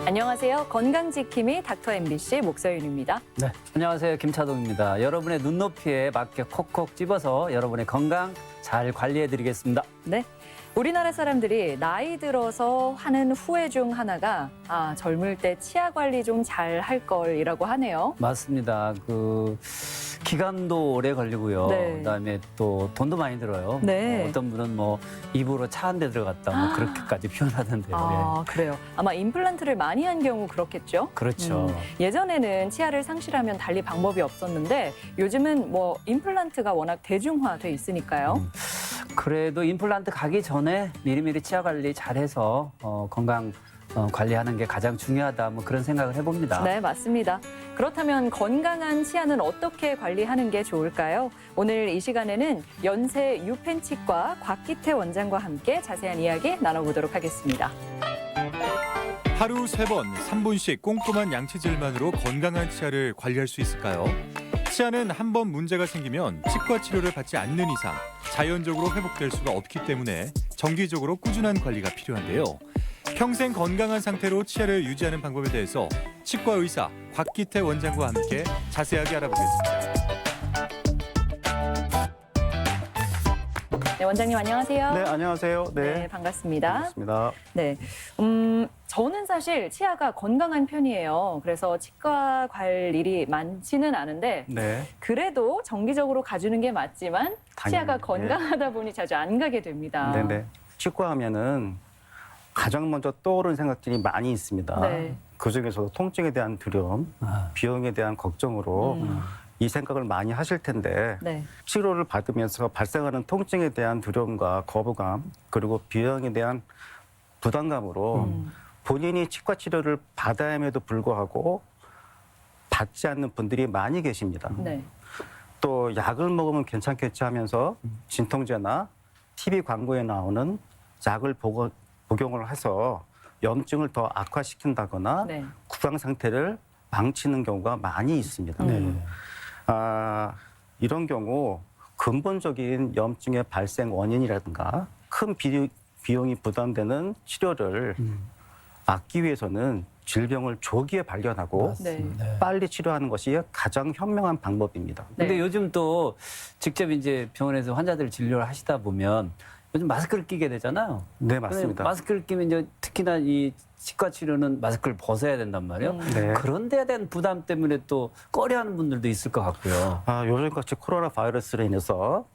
안녕하세요. 건강지킴이 닥터 MBC 목서윤입니다. 네, 안녕하세요. 김차동입니다. 여러분의 눈높이에 맞게 콕콕 집어서 여러분의 건강 잘 관리해드리겠습니다. 네. 우리나라 사람들이 나이 들어서 하는 후회 중 하나가 젊을 때 치아 관리 좀 잘 할 걸이라고 하네요. 맞습니다. 기간도 오래 걸리고요. 네. 그다음에 또 돈도 많이 들어요. 네. 어떤 분은 입으로 차 한 대 들어갔다 그렇게까지 표현하던데요. 예. 그래요. 아마 임플란트를 많이 한 경우 그렇겠죠? 그렇죠. 예전에는 치아를 상실하면 달리 방법이 없었는데 요즘은 임플란트가 워낙 대중화돼 있으니까요. 그래도 임플란트 가기 전에 미리미리 치아 관리 잘해서 건강 관리하는 게 가장 중요하다 그런 생각을 해봅니다. 네, 맞습니다. 그렇다면 건강한 치아는 어떻게 관리하는 게 좋을까요? 오늘 이 시간에는 연세 유펜치과 곽기태 원장과 함께 자세한 이야기 나눠보도록 하겠습니다. 하루 3번, 3분씩 꼼꼼한 양치질만으로 건강한 치아를 관리할 수 있을까요? 치아는 한 번 문제가 생기면 치과 치료를 받지 않는 이상 자연적으로 회복될 수가 없기 때문에 정기적으로 꾸준한 관리가 필요한데요. 평생 건강한 상태로 치아를 유지하는 방법에 대해서 치과 의사 곽기태 원장과 함께 자세하게 알아보겠습니다. 네, 원장님 안녕하세요. 네, 안녕하세요. 네, 반갑습니다. 반갑습니다. 네, 저는 사실 치아가 건강한 편이에요. 그래서 치과 갈 일이 많지는 않은데 네. 그래도 정기적으로 가주는 게 맞지만 치아가 당연히, 건강하다 보니 자주 안 가게 됩니다. 네네. 치과 하면은 가장 먼저 떠오르는 생각들이 많이 있습니다. 네. 그중에서도 통증에 대한 두려움, 비용에 대한 걱정으로 이 생각을 많이 하실 텐데 네. 치료를 받으면서 발생하는 통증에 대한 두려움과 거부감 그리고 비용에 대한 부담감으로 본인이 치과 치료를 받아야 함에도 불구하고 받지 않는 분들이 많이 계십니다. 네. 또 약을 먹으면 괜찮겠지 하면서 진통제나 TV 광고에 나오는 약을 복용을 해서 염증을 더 악화시킨다거나 네. 구강 상태를 망치는 경우가 많이 있습니다. 이런 경우 근본적인 염증의 발생 원인이라든가 큰 비용이 부담되는 치료를 막기 위해서는 질병을 조기에 발견하고 네. 빨리 치료하는 것이 가장 현명한 방법입니다. 네. 근데 요즘 또 직접 이제 병원에서 환자들 진료를 하시다 보면 요즘 마스크를 끼게 되잖아요. 네, 맞습니다. 마스크를 끼면 이제 특히나 이 치과 치료는 마스크를 벗어야 된단 말이에요. 네. 그런 데에 대한 부담 때문에 또 꺼려하는 분들도 있을 것 같고요. 요즘같이 코로나 바이러스로 인해서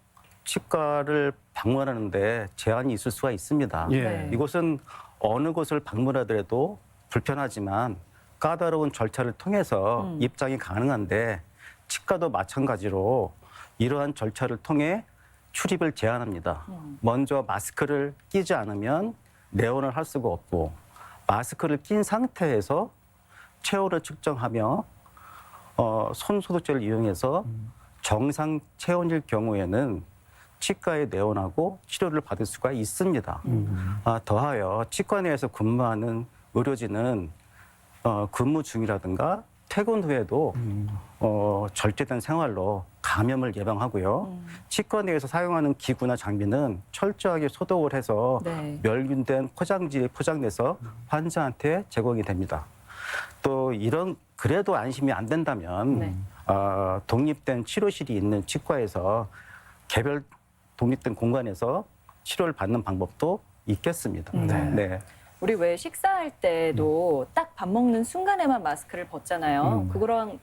치과를 방문하는데 제한이 있을 수가 있습니다. 네. 이곳은 어느 곳을 방문하더라도 불편하지만 까다로운 절차를 통해서 입장이 가능한데 치과도 마찬가지로 이러한 절차를 통해 출입을 제한합니다. 먼저 마스크를 끼지 않으면 내원을 할 수가 없고 마스크를 낀 상태에서 체온을 측정하며 손 소독제를 이용해서 정상 체온일 경우에는 치과에 내원하고 치료를 받을 수가 있습니다. 더하여 치과 내에서 근무하는 의료진은 근무 중이라든가 퇴근 후에도 절제된 생활로 감염을 예방하고요. 치과 내에서 사용하는 기구나 장비는 철저하게 소독을 해서 네. 멸균된 포장지에 포장돼서 환자한테 제공이 됩니다. 또 그래도 안심이 안 된다면 네. 독립된 치료실이 있는 치과에서 개별 독립된 공간에서 치료를 받는 방법도 있겠습니다. 네. 우리 왜 식사할 때도 딱 밥 먹는 순간에만 마스크를 벗잖아요. 그거랑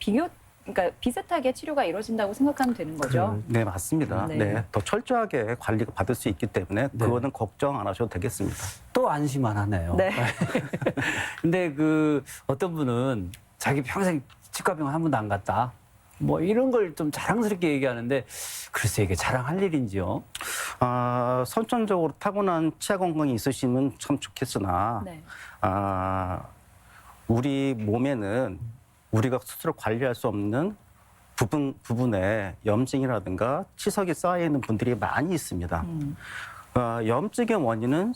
그러니까 비슷하게 치료가 이루어진다고 생각하면 되는 거죠. 네, 맞습니다. 네. 네. 더 철저하게 관리가 받을 수 있기 때문에 그거는 걱정 안 하셔도 되겠습니다. 또 안심만 하네요. 네. 근데 어떤 분은 자기 평생 치과병원 한 번도 안 갔다. 이런 걸 좀 자랑스럽게 얘기하는데 글쎄 이게 자랑할 일인지요? 선천적으로 타고난 치아 건강이 있으시면 참 좋겠으나 네. 우리 몸에는 우리가 스스로 관리할 수 없는 부분에 염증이라든가 치석이 쌓여 있는 분들이 많이 있습니다. 염증의 원인은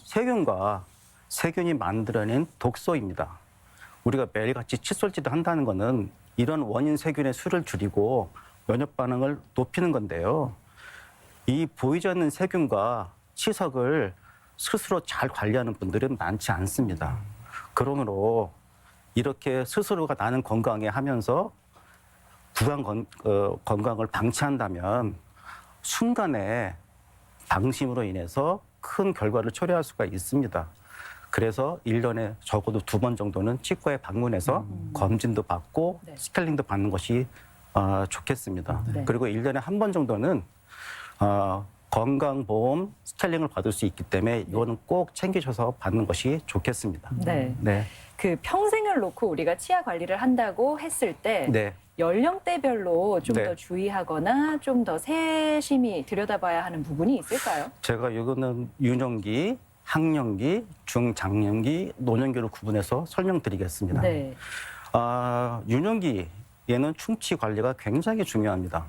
세균이 만들어낸 독소입니다. 우리가 매일같이 칫솔질을 한다는 것은 이런 원인 세균의 수를 줄이고 면역 반응을 높이는 건데요. 이 보이지 않는 세균과 치석을 스스로 잘 관리하는 분들은 많지 않습니다. 그러므로 이렇게 스스로가 나는 건강해 하면서 건강을 방치한다면 순간에 방심으로 인해서 큰 결과를 초래할 수가 있습니다. 그래서 1년에 적어도 2번 정도는 치과에 방문해서 검진도 받고 네. 스케일링도 받는 것이 좋겠습니다. 네. 그리고 1년에 한 번 정도는 건강보험 스케일링을 받을 수 있기 때문에 이거는 꼭 챙기셔서 받는 것이 좋겠습니다. 네. 네. 그 평생을 놓고 우리가 치아 관리를 한다고 했을 때 네. 연령대별로 좀 네. 더 주의하거나 좀 더 세심히 들여다봐야 하는 부분이 있을까요? 제가 이거는 유년기, 학령기, 중장년기, 노년기로 구분해서 설명드리겠습니다. 네. 유년기에는 충치 관리가 굉장히 중요합니다.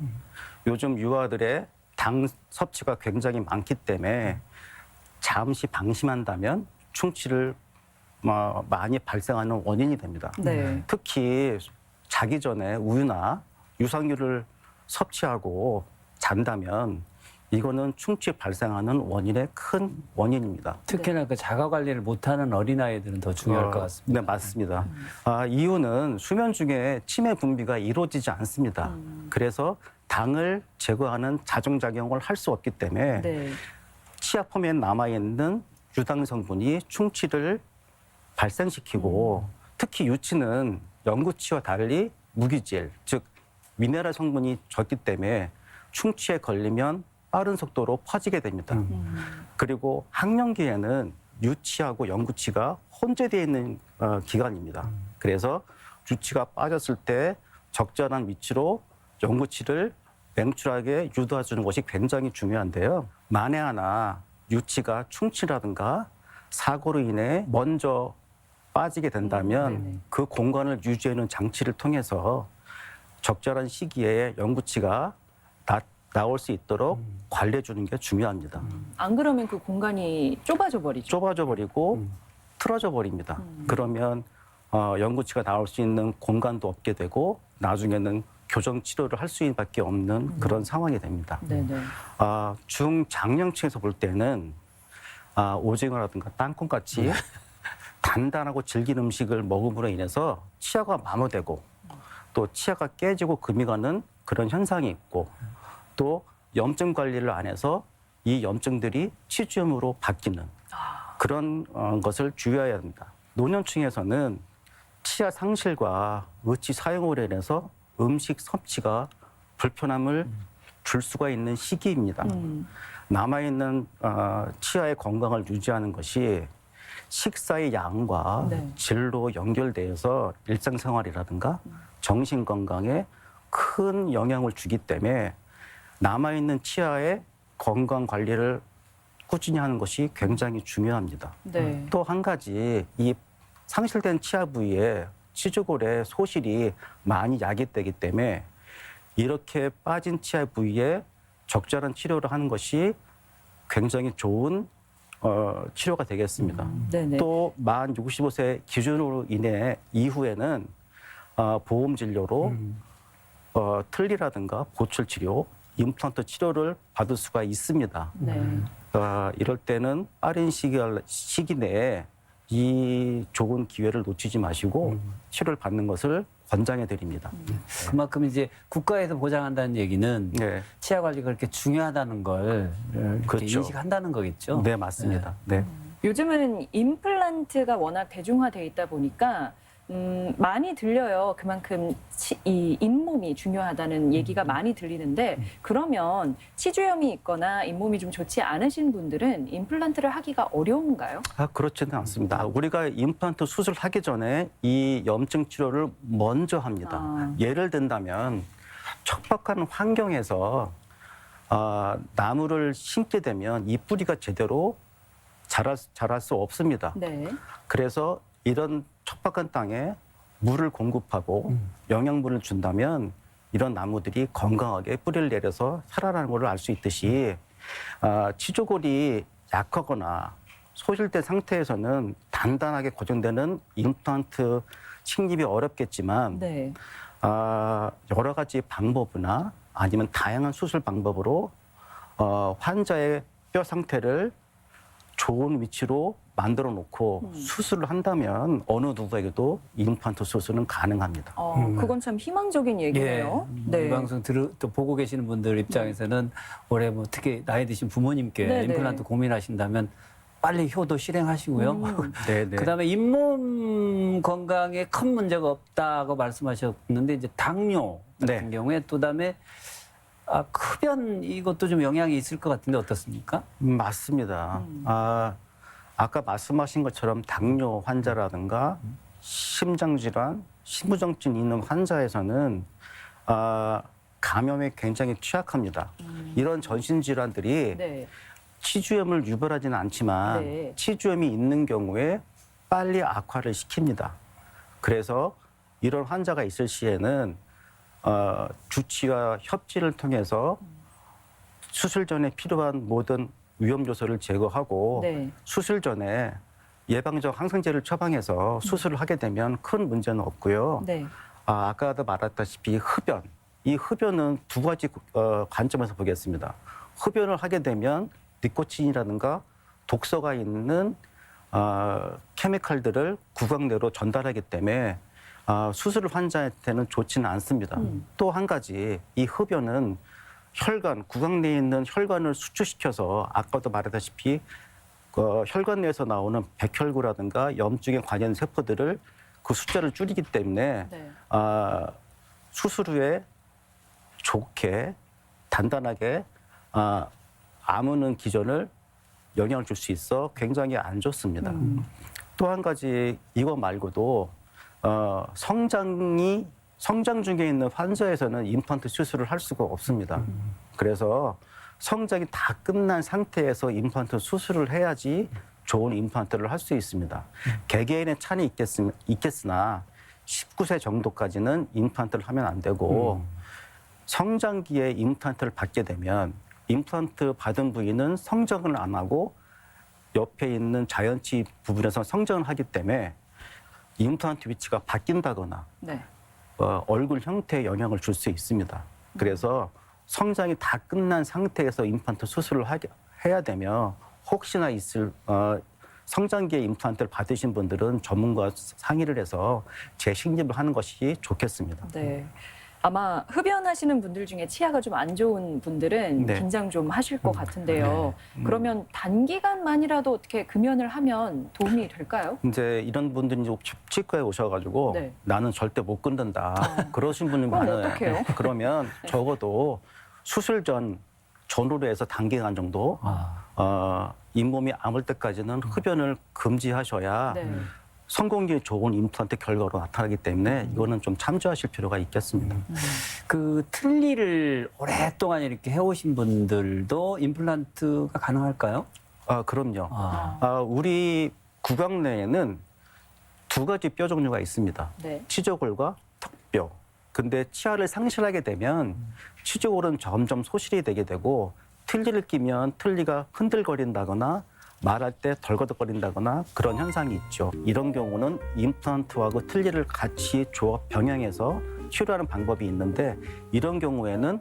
요즘 유아들의 당 섭취가 굉장히 많기 때문에 잠시 방심한다면 충치를 많이 발생하는 원인이 됩니다. 네. 특히 자기 전에 우유나 유산균을 섭취하고 잔다면 이거는 충치 발생하는 원인의 큰 원인입니다. 특히나 그 자가 관리를 못하는 어린아이들은 더 중요할 것 같습니다. 네, 맞습니다. 이유는 수면 중에 치매 분비가 이루어지지 않습니다. 그래서 당을 제거하는 자정작용을 할 수 없기 때문에 네. 치아 펌에 남아있는 유당 성분이 충치를 발생시키고 특히 유치는 영구치와 달리 무기질, 즉 미네랄 성분이 적기 때문에 충치에 걸리면 빠른 속도로 퍼지게 됩니다. 그리고 학령기에는 유치하고 영구치가 혼재되어 있는 기간입니다. 그래서 유치가 빠졌을 때 적절한 위치로 영구치를 맹출하게 유도해주는 것이 굉장히 중요한데요. 만에 하나 유치가 충치라든가 사고로 인해 먼저 빠지게 된다면 네네. 그 공간을 유지하는 장치를 통해서 적절한 시기에 영구치가 나올 수 있도록 관리해 주는 게 중요합니다. 안 그러면 그 공간이 좁아져 버리죠. 좁아져 버리고 틀어져 버립니다. 그러면 영구치가 나올 수 있는 공간도 없게 되고 나중에는 교정 치료를 할 수밖에 없는 그런 상황이 됩니다. 네네. 중장년층에서 볼 때는 오징어라든가 땅콩 같이 단단하고 질긴 음식을 먹음으로 인해서 치아가 마모되고 또 치아가 깨지고 금이 가는 그런 현상이 있고 또 염증 관리를 안 해서 이 염증들이 치주염으로 바뀌는 그런 것을 주의해야 합니다. 노년층에서는 치아 상실과 의치 사용으로 인해서 음식 섭취가 불편함을 줄 수가 있는 시기입니다. 남아있는 치아의 건강을 유지하는 것이 식사의 양과 네. 질로 연결되어서 일상생활이라든가 정신 건강에 큰 영향을 주기 때문에 남아있는 치아의 건강 관리를 꾸준히 하는 것이 굉장히 중요합니다. 네. 또 한 가지 이 상실된 치아 부위에 치주골의 소실이 많이 야기되기 때문에 이렇게 빠진 치아 부위에 적절한 치료를 하는 것이 굉장히 좋은 치료가 되겠습니다. 네네. 또 만 65세 기준으로 인해 이후에는 보험 진료로 틀니라든가 보출 치료, 임플란트 치료를 받을 수가 있습니다. 네. 이럴 때는 빠른 시기 내에 이 좋은 기회를 놓치지 마시고 치료를 받는 것을 권장해 드립니다. 그만큼 이제 국가에서 보장한다는 얘기는 네, 치아 관리가 그렇게 중요하다는 걸 이렇게 그렇죠. 인식한다는 거겠죠. 네 맞습니다. 네. 요즘은 임플란트가 워낙 대중화돼 있다 보니까 많이 들려요. 그만큼 이 잇몸이 중요하다는 얘기가 많이 들리는데 그러면 치주염이 있거나 잇몸이 좀 좋지 않으신 분들은 임플란트를 하기가 어려운가요? 그렇지는 않습니다. 우리가 임플란트 수술하기 전에 이 염증 치료를 먼저 합니다. 예를 든다면 척박한 환경에서 나무를 심게 되면 이 뿌리가 제대로 자랄 수 없습니다. 네. 그래서 이런 척박한 땅에 물을 공급하고 영양분을 준다면 이런 나무들이 건강하게 뿌리를 내려서 살아나는 것을 알 수 있듯이 치조골이 약하거나 소실된 상태에서는 단단하게 고정되는 임플란트 식립이 어렵겠지만 네. 여러 가지 방법이나 아니면 다양한 수술 방법으로 환자의 뼈 상태를 좋은 위치로 만들어 놓고 수술을 한다면 어느 누구에게도 임플란트 수술은 가능합니다. 그건 참 희망적인 얘기네요. 이 방송 또 보고 계시는 분들 입장에서는 올해 뭐 특히 나이 드신 부모님께 네네. 임플란트 고민하신다면 빨리 효도 실행하시고요. 네네. 그다음에 잇몸 건강에 큰 문제가 없다고 말씀하셨는데 이제 당뇨 같은 네. 경우에 또 다음에 흡연 이것도 좀 영향이 있을 것 같은데 어떻습니까? 맞습니다. 아까 말씀하신 것처럼 당뇨 환자라든가 심장질환, 심부정증 있는 환자에서는 감염에 굉장히 취약합니다. 이런 전신질환들이 네. 치주염을 유발하지는 않지만 네. 치주염이 있는 경우에 빨리 악화를 시킵니다. 그래서 이런 환자가 있을 시에는 주치와 협진을 통해서 수술 전에 필요한 모든 위험 요소를 제거하고 네. 수술 전에 예방적 항생제를 처방해서 수술을 하게 되면 큰 문제는 없고요. 네. 아까도 말했다시피 흡연. 이 흡연은 두 가지 관점에서 보겠습니다. 흡연을 하게 되면 니코틴이라든가 독소가 있는 케미칼들을 구강 내로 전달하기 때문에 수술 환자한테는 좋지는 않습니다. 또 한 가지 이 흡연은 혈관, 구강 내에 있는 혈관을 수축시켜서 아까도 말했다시피 혈관 내에서 나오는 백혈구라든가 염증에 관련 세포들을 그 숫자를 줄이기 때문에 네. 수술 후에 좋게 단단하게 아무는 기전을 영향을 줄 수 있어 굉장히 안 좋습니다. 또 한 가지 이거 말고도 성장 중에 있는 환자에서는 임플란트 수술을 할 수가 없습니다. 그래서 성장이 다 끝난 상태에서 임플란트 수술을 해야지 좋은 임플란트를 할 수 있습니다. 개개인의 차이는 있겠으나 19세 정도까지는 임플란트를 하면 안 되고 성장기에 임플란트를 받게 되면 임플란트 받은 부위는 성장을 안 하고 옆에 있는 자연치 부분에서 성장을 하기 때문에 임플란트 위치가 바뀐다거나 네. 얼굴 형태에 영향을 줄 수 있습니다. 그래서 성장이 다 끝난 상태에서 임플란트 수술을 해야 되면 혹시나 있을 성장기에 임플란트를 받으신 분들은 전문가와 상의를 해서 재식립을 하는 것이 좋겠습니다. 네. 아마 흡연하시는 분들 중에 치아가 좀 안 좋은 분들은 네. 긴장 좀 하실 것 같은데요. 그러면 단기간만이라도 어떻게 금연을 하면 도움이 될까요? 이제 이런 분들이 이제 치과에 오셔가지고 네. 나는 절대 못 끊는다. 그러신 분이 그럼 많아요. 어떡해요? 그러면 적어도 수술 전후로 해서 단기간 정도 잇몸이 아물 때까지는 흡연을 금지하셔야 네. 성공률이 좋은 임플란트 결과로 나타나기 때문에 이거는 좀 참조하실 필요가 있겠습니다. 그 틀니를 오랫동안 이렇게 해오신 분들도 임플란트가 가능할까요? 그럼요. 아. 우리 구강 내에는 두 가지 뼈 종류가 있습니다. 네. 치조골과 턱뼈. 근데 치아를 상실하게 되면 치조골은 점점 소실이 되게 되고 틀니를 끼면 틀니가 흔들거린다거나 말할 때 덜거덕거린다거나 그런 현상이 있죠. 이런 경우는 임플란트하고 틀니를 같이 조합 병행해서 치료하는 방법이 있는데 이런 경우에는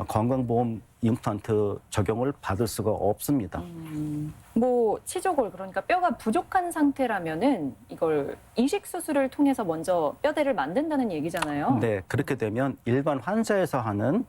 건강보험 임플란트 적용을 받을 수가 없습니다. 뭐 치조골 그러니까 뼈가 부족한 상태라면은 이걸 이식 수술을 통해서 먼저 뼈대를 만든다는 얘기잖아요. 네, 그렇게 되면 일반 환자에서 하는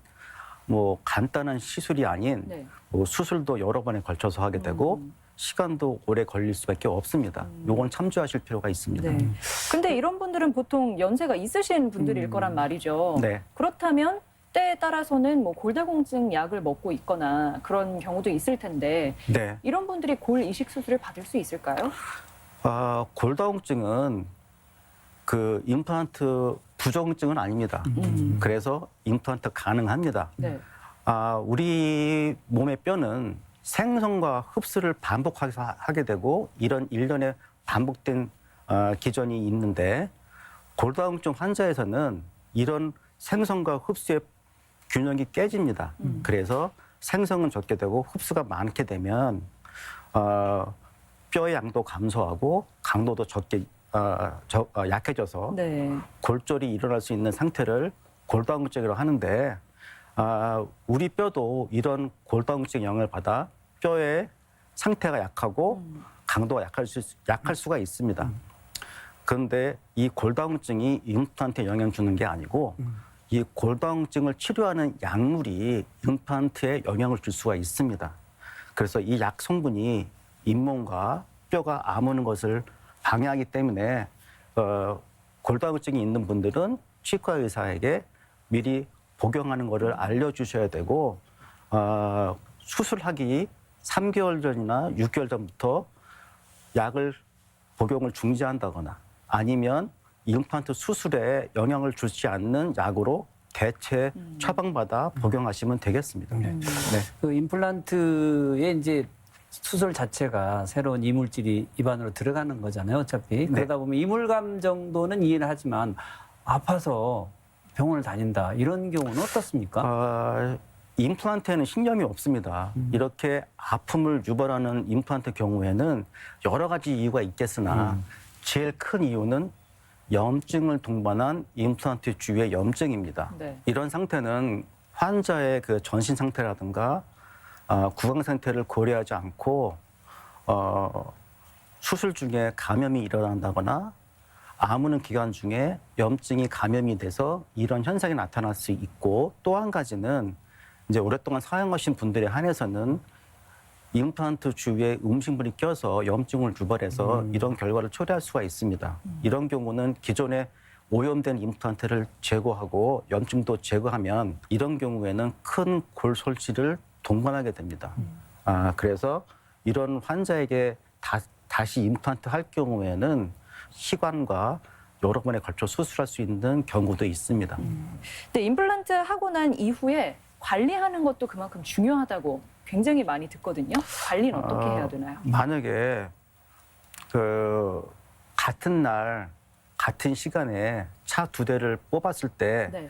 뭐 간단한 시술이 아닌 네. 뭐 수술도 여러 번에 걸쳐서 하게 되고 시간도 오래 걸릴 수밖에 없습니다. 요건 참조하실 필요가 있습니다. 네. 근데 이런 분들은 보통 연세가 있으신 분들일 거란 말이죠. 네. 그렇다면 때에 따라서는 뭐 골다공증 약을 먹고 있거나 그런 경우도 있을 텐데 네. 이런 분들이 골 이식 수술을 받을 수 있을까요? 골다공증은 그 임플란트 부정증은 아닙니다. 그래서 임플란트 가능합니다. 네. 우리 몸의 뼈는 생성과 흡수를 반복해서 하게 되고 이런 일련의 반복된 기전이 있는데 골다공증 환자에서는 이런 생성과 흡수의 균형이 깨집니다. 그래서 생성은 적게 되고 흡수가 많게 되면 뼈의 양도 감소하고 강도도 적게 약해져서 네. 골절이 일어날 수 있는 상태를 골다공증이라고 하는데 우리 뼈도 이런 골다공증 영향을 받아 뼈의 상태가 약하고 강도가 약할 수가 있습니다. 그런데 이 골다공증이 임플란트에 영향을 주는 게 아니고 이 골다공증을 치료하는 약물이 임플란트에 영향을 줄 수가 있습니다. 그래서 이 약 성분이 잇몸과 뼈가 아무는 것을 방해하기 때문에 골다공증이 있는 분들은 치과 의사에게 미리 복용하는 것을 알려주셔야 되고 수술하기 3개월 전이나 6개월 전부터 약을 복용을 중지한다거나 아니면 임플란트 수술에 영향을 주지 않는 약으로 대체 처방받아 복용하시면 되겠습니다. 네. 그 임플란트의 이제 수술 자체가 새로운 이물질이 입안으로 들어가는 거잖아요, 어차피. 그러다 보면 이물감 정도는 이해는 하지만 아파서 병원을 다닌다 이런 경우는 어떻습니까? 임플란트에는 신경이 없습니다. 이렇게 아픔을 유발하는 임플란트 경우에는 여러 가지 이유가 있겠으나 제일 큰 이유는 염증을 동반한 임플란트 주위의 염증입니다. 네. 이런 상태는 환자의 그 전신 상태라든가 구강 상태를 고려하지 않고 수술 중에 감염이 일어난다거나 아무는 기간 중에 염증이 감염이 돼서 이런 현상이 나타날 수 있고 또 한 가지는 이제 오랫동안 사용하신 분들에 한해서는 임플란트 주위에 음식물이 껴서 염증을 유발해서 이런 결과를 초래할 수가 있습니다. 이런 경우는 기존에 오염된 임플란트를 제거하고 염증도 제거하면 이런 경우에는 큰 골솔질을 동반하게 됩니다. 그래서 이런 환자에게 다시 임플란트 할 경우에는 시간과 여러 번에 걸쳐 수술할 수 있는 경우도 있습니다. 근데 임플란트 하고 난 이후에 관리하는 것도 그만큼 중요하다고 굉장히 많이 듣거든요. 관리는 어떻게 해야 되나요? 만약에 그 같은 날 같은 시간에 차 2대를 뽑았을 때 네.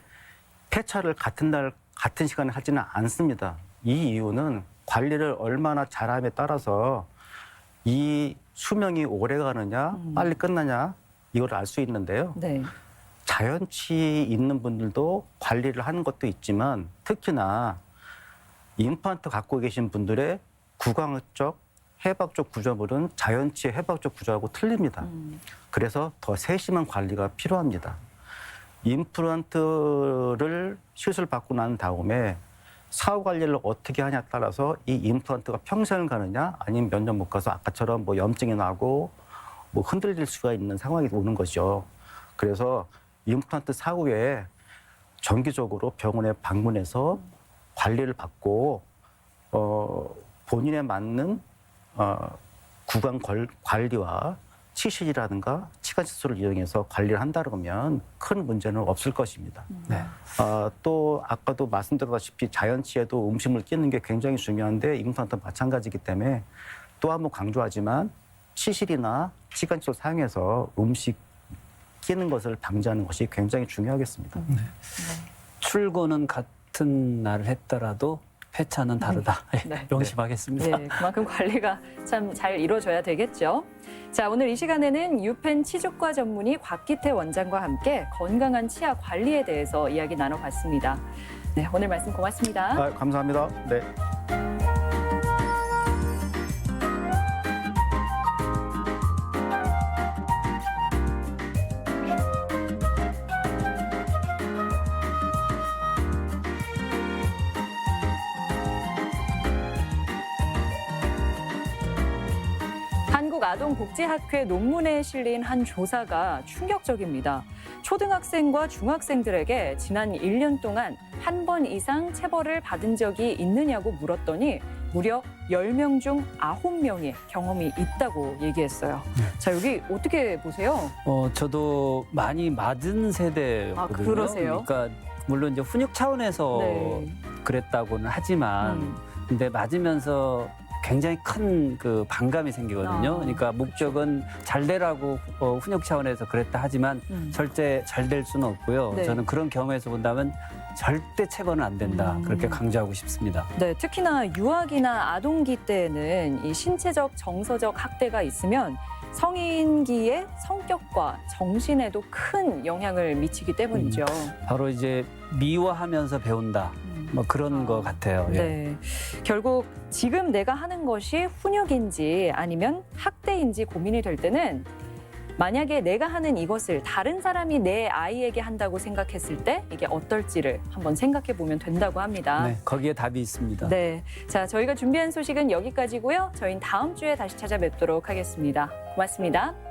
폐차를 같은 날 같은 시간에 하지는 않습니다. 이 이유는 관리를 얼마나 잘함에 따라서 이 수명이 오래 가느냐 빨리 끝나냐 이걸 알 수 있는데요. 네. 자연치 있는 분들도 관리를 하는 것도 있지만 특히나 임플란트 갖고 계신 분들의 구강적, 해박적 구조물은 자연치의 해박적 구조하고 틀립니다. 그래서 더 세심한 관리가 필요합니다. 임플란트를 시술받고 난 다음에 사후 관리를 어떻게 하냐에 따라서 이 임플란트가 평생을 가느냐 아니면 몇 년 못 가서 아까처럼 뭐 염증이 나고 뭐 흔들릴 수가 있는 상황이 오는 거죠. 그래서 임플란트 사후에 정기적으로 병원에 방문해서 관리를 받고 본인에 맞는 구강 관리와 치실이라든가 치관 시술을 이용해서 관리를 한다 그러면 큰 문제는 없을 것입니다. 네. 또 아까도 말씀드렸다시피 자연치에도 음식물 끼는 게 굉장히 중요한데 임플란트 마찬가지이기 때문에 또 한 번 강조하지만 치실이나 치관 시술 사용해서 음식 끼는 것을 방지하는 것이 굉장히 중요하겠습니다. 출근은 같은 날을 했더라도 폐차는 다르다. 네. 명심하겠습니다. 네, 그만큼 관리가 참 잘 이루어져야 되겠죠. 자, 오늘 이 시간에는 유펜 치주과 전문의 곽기태 원장과 함께 건강한 치아 관리에 대해서 이야기 나눠봤습니다. 네, 오늘 말씀 고맙습니다. 감사합니다. 네. 한국아동복지학회 논문에 실린 한 조사가 충격적입니다. 초등학생과 중학생들에게 지난 1년 동안 한 번 이상 체벌을 받은 적이 있느냐고 물었더니 무려 10명 중 9명이 경험이 있다고 얘기했어요. 자, 여기 어떻게 보세요? 저도 많이 맞은 세대거든요. 아, 그러세요? 그러니까 물론 이제 훈육 차원에서 네. 그랬다고는 하지만 근데 맞으면서 굉장히 큰 그 반감이 생기거든요. 그러니까 목적은 잘 되라고 훈육 차원에서 그랬다 하지만 절대 잘 될 수는 없고요. 네. 저는 그런 경우에서 본다면 절대 체벌은 안 된다. 그렇게 강조하고 싶습니다. 네, 특히나 유아기나 아동기 때에는 이 신체적, 정서적 학대가 있으면 성인기의 성격과 정신에도 큰 영향을 미치기 때문이죠. 바로 이제 미워하면서 배운다. 뭐 그런 거 같아요. 예. 네. 결국 지금 내가 하는 것이 훈육인지 아니면 학대인지 고민이 될 때는 만약에 내가 하는 이것을 다른 사람이 내 아이에게 한다고 생각했을 때 이게 어떨지를 한번 생각해 보면 된다고 합니다. 네, 거기에 답이 있습니다. 네. 자, 저희가 준비한 소식은 여기까지고요. 저희는 다음 주에 다시 찾아뵙도록 하겠습니다. 고맙습니다.